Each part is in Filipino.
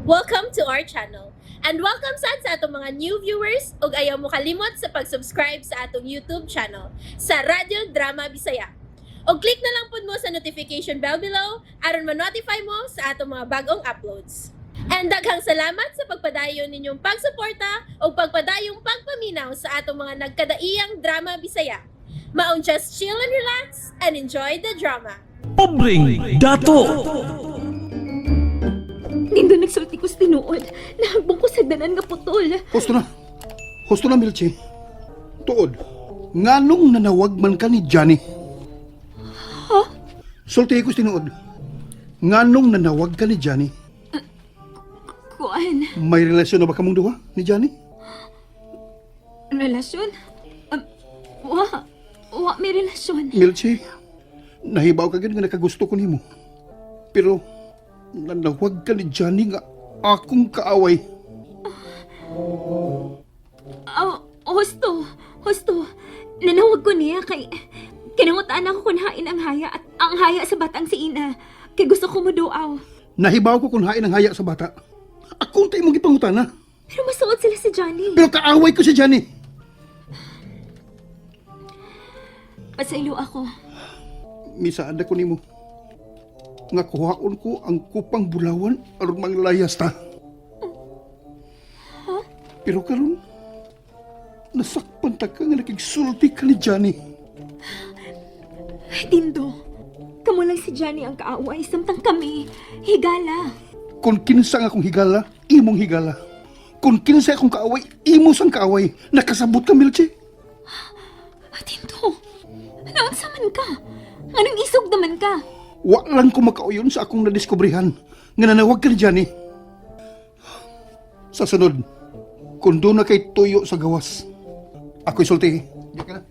Welcome to our channel. And welcome sa atong mga new viewers ug ayaw mo kalimot sa pag-subscribe sa atong YouTube channel sa Radio Drama Bisaya. O click na lang pud mo sa notification bell below aron ma-notify mo sa atong mga bagong uploads. And daghang salamat sa pagpadayon ninyong pagsuporta o pagpadayong pagpaminaw sa atong mga nagkadaiyang Drama Bisaya. Maong just chill and relax and enjoy the drama. Pobreng dato! Nindo nagsulti ko sa tinuod. Nahagbong ko sa danan nga putol. Husto na, Milchi. Tuod, nganong nanawag man ka ni Johnny? Ha? Sulti ko sa tinuod. Nganong nanawag ka ni Johnny? Kuan? May relasyon na ba kamong duha ni Johnny? Relasyon? Wa may relasyon. Milchi, nahibaw ka gid nga nakagusto ko nimo. Pero nanawag ka ni Johnny nga akong kaaway. Husto. Nanawag ko niya kay kinangutaan ako kung hain ang haya at ang haya sa batang si Ina. Kay gusto ko maduaw. Nahibaw ko kung hain ang haya sa bata. Akong tayo mong ipangutana. Pero masuot sila si Johnny. Pero kaaway ko si Johnny. Pasaylo ako. Misaad ako nimo. Nga kuhaon ko ang kupang bulawan aron manglayas ta. Pero karon nasakpan ta ka nga nakigsulti ka ni Johnny. Dindo, kamo lang si Johnny ang kaaway samtang kami higala. Kung kinsa nga akong higala, imong higala. Kung kinsa akong kaaway, imo sang kaaway. Nakasabot ka, Milchi. Dindo, naunsa man ka? Anong isog naman ka? Wa lang ko makauyon sa akong nadiskubrihan nga nanawag ka ni Johnny. Sa sunod, kung doon na kay tuyo sa gawas, ako'y sulti. Di ka na.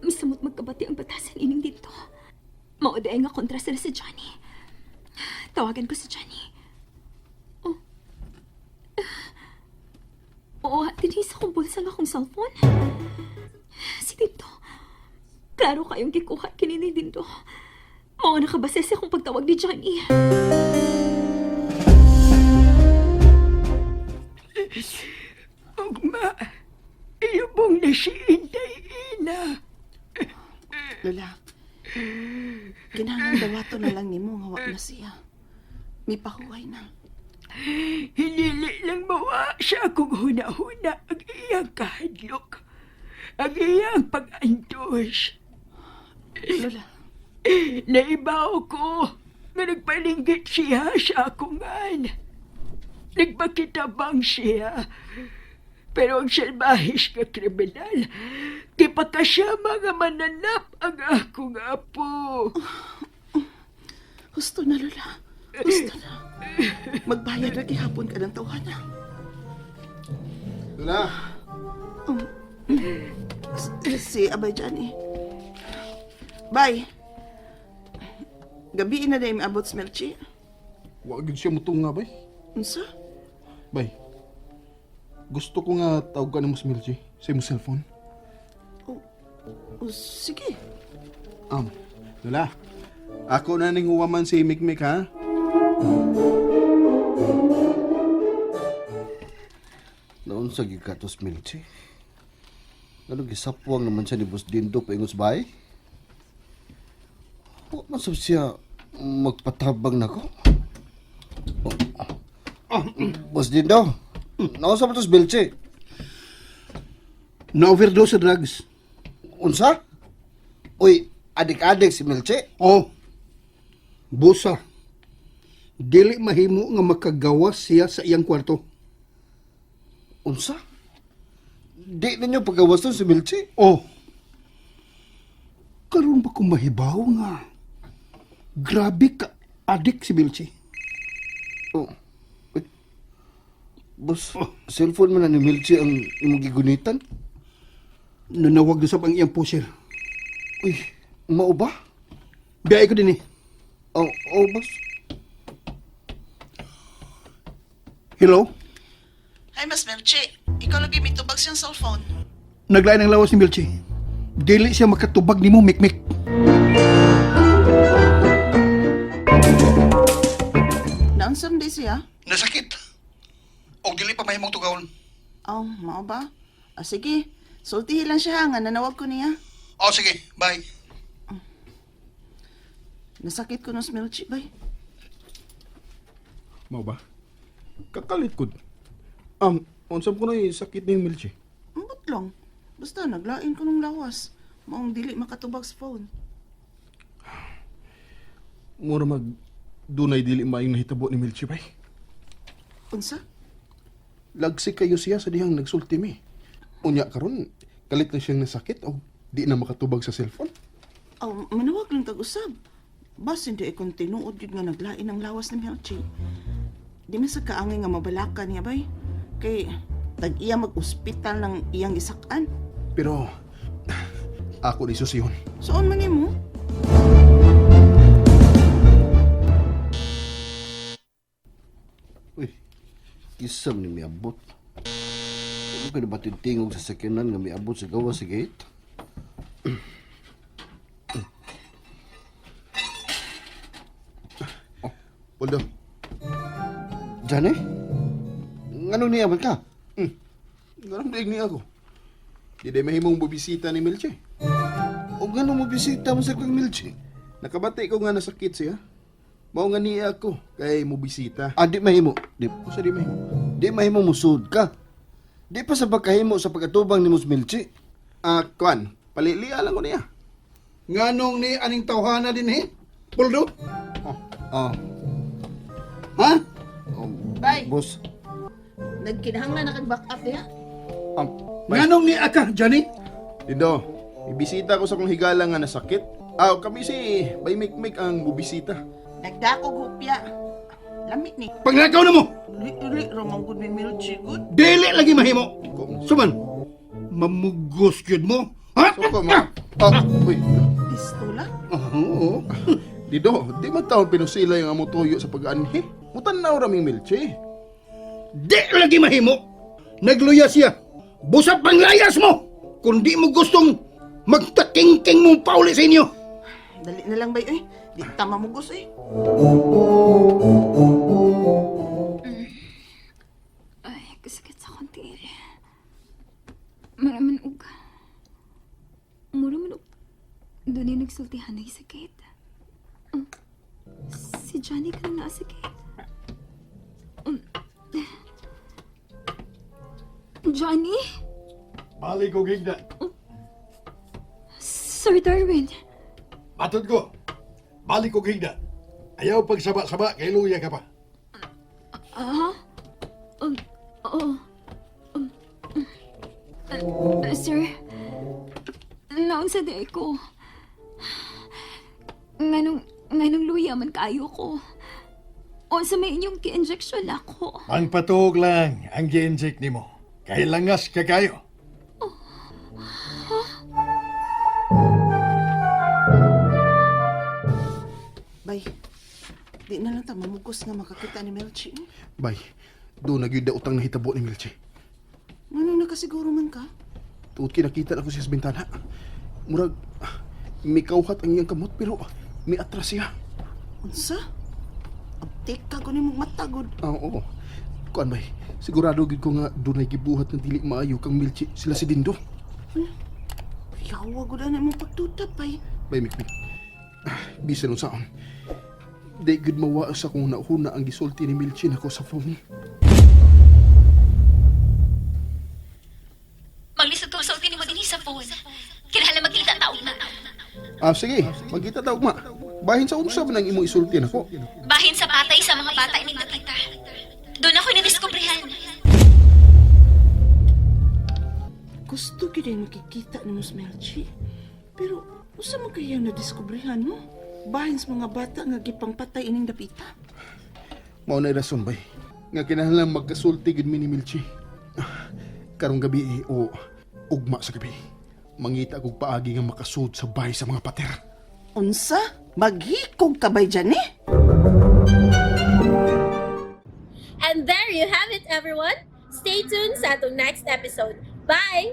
Misamot magkabati ang batasan ining dito. Mauday nga kontra sila si Johnny. Tawagan ko si Johnny. Oo, tinis akong bulsa nga akong cellphone. Si Dito. Klaro kayong kikuha kinini Dito. Mao nakabase sa akong pagtawag ni Johnny. Ugma, iyubong na si Inday Ina. Lola, kinahanglan dawato na lang nimo nga wa na siya. May pahuway na. Hinili lang mawa sa akong huna-huna ang iyang kahadlok. Ang iyang pag-antos. Lola, Naibaw ko nga nagpalinggit siya sa akungan. Nagpakitabang siya. Pero ang salbahis nga kriminal, di pa ka siya mga mananap ang akong apo. gusto na Lola. Gusto na. Magbayad na gihapon ka ng tawanan. Lola, Si Abay Johnny. Bye. Gabi na yung abot sa Melchi. wa gid siya mutong nga, bay. Unsa? Bay, gusto ko nga tawag ka na mo si Milchi sa imong cellphone. Sige. Lola, ako na ning huwaman si Mikmik, ha? Naon sa gigatos Milchi? Ano gisapwang naman siya ni Boss Dindo paingon sa bahay? Huwag man sab siya magpatabang na ko. Boss Dindo, naon sa matos Milchi? Na-overdose sa drugs. Unsa? Uy, adik-adik si Milchi? Oh, busa. Dili mahimo nga makagawas siya sa iyang kwarto. Unsa? Di ninyo pagawas si Milchi? Oh, karon ba kung mahibaw nga? Grabe ka adik si Milchi. Oh. Uy. Boss, cellphone man na ni Milchi ang imong gigunitan? Nanawag na sa pang iyang pusher. Uy, mao ba? Biyay ko din eh. Oh, boss. Hello? Hi, Mas Melchi. Ikaw lagi may tubag siyang cellphone. Naglain ang lawas ni Milchi. dili siya makatubag nimo, Mikmik. Naunsan di siya? Nasakit. O dili pa mahimong tugawon. Oh, mao ba? Sige. Sultihi lang siya nga nanawag ko niya. O sige, bye. Nasakit ko ng Milchi, bay. Mao ba? Kakalit ko. Unsam ko na sakit ni Milchi. Ambot lang. Basta naglain ko ng lawas. Maong dili makatubag sa phone. Mura mag dunay dili maayong nahitabo ni Milchi bay. Unsa? Lagsik kayo siya sa dihang nagsulti mi. Unya karon, kalit na siyang nasakit o di na makatubag sa cellphone. Oh, manawag lang tag-usab. Bas hindi ikong tinuod yun nga naglain ng lawas ni Milchi. Di man sa kaangay nga mabalakan niya, bay. Kay tag-iya mag-ospital ng iyang isakan. Pero, ako ni Susion. Soon man mo? Uy, isam ni miabot. Ano ka na ba titingog sa sakyanan nga miabot sa gawa sa gate? Poldo, Diyan eh? Anong niyaman ka? Ganun daig ni ako. Di day mahimong bubisita ni Milchi. O gano'n mo bisita mo sa kang Milchi? Nakabati ko nga nasakit siya. Mao nga niya ako kay mo bisita. Ah, di mahimo. Di, Usa di mahimo. di mahimo musud ka. Di pa sa pagkahimo sa pagkatubang ni Mus Milchi. Kwan, palilia lang ko niya. nganong ni aning tawhana din Poldo? Ah, Ha? Bay, boss. nagkinahanglan na kag-back up ya. Nganong ni aka, Johnny? Dindo, ibisita ko sa kong higala nga nasakit. Kami si Bay Mikmik ang bubisita. Nagdakog hupya. Lamit ni. Paglakaw na mo! Uli, ramang good ni Milchi, good. Dili lagi mahimo! Suman, mamugos yun mo! Ha? So, ma. Uy. Pistola? Oo. Dido, di man taon pinusila yung amo tuyo sa pag-anhi. Mutanaw raming Milchi. Di lagi mahimo! Nagluya siya! Busap pang layas mo! Kung di mo gustong magtaking-king mong pauli sa inyo! Dali na lang, bay, eh. Di tama mo gusto, eh. Ay, kasakit sa konti. Maraman og... Muraman og... Doon yung nagsultihan na sakit. Si Johnny ka na sakit. Johnny? Balik ko gigda. Sir Darwin? Matod ko. Balik ko gigda. Ayaw pagsaba-saba kay luya ka pa. Sir, naon sa day ko. Nganong luya man kayo ko. O sa may inyong ki-injection ako. Pangpatuog lang ang gi-inject nimo. Kay langas ka kayo. Bay, di na lang ta mamugos nga makakita ni Milchi. Bay, doon nagyud na utang na hitabo ni Milchi. Ano nakasiguro man ka? Tuot kinakita ako siya sa bintana. Murag, may kauhat ang iyang kamot pero may atras siya. Unsa? Abtik ka ko ni mong matagod. Oo. Kuan bay, sigurado gid ko nga doon ay gibuhat ng dili maayo kang Milchi sila si Dindo. Yawa ko na mong pagtutap, bay. Bay, Mikmik. Bisan nun saon. Di gud mawaas akong nauna ang gisulti ni Milchi nako sa phone. Maglisod ko sa utin mo din sa phone. Kinahanglan magkita taog na. Sige, magkita daw ma. Bahin sa unsa man ang imo isulti nako. Bahin sa patay sa mga bata ining nakita. Doon ako nidiskubrihan. Gusto ko din makikita ni Mus Melchi. Pero, usa mo kaya nadiskubrihan mo? Bahin sa mga bata nga gipangpatay ining dapita. Mao na rason bay. Nga kinahanglan magkasulti gid mi ni Milchi. Karong gabi o ugma sa gabi. Mangita kog paagi nga makasud sa bahay sa mga pater. Unsa? Maghikog ka bay dyan, eh? And there you have it, everyone. Stay tuned sa atong next episode. Bye!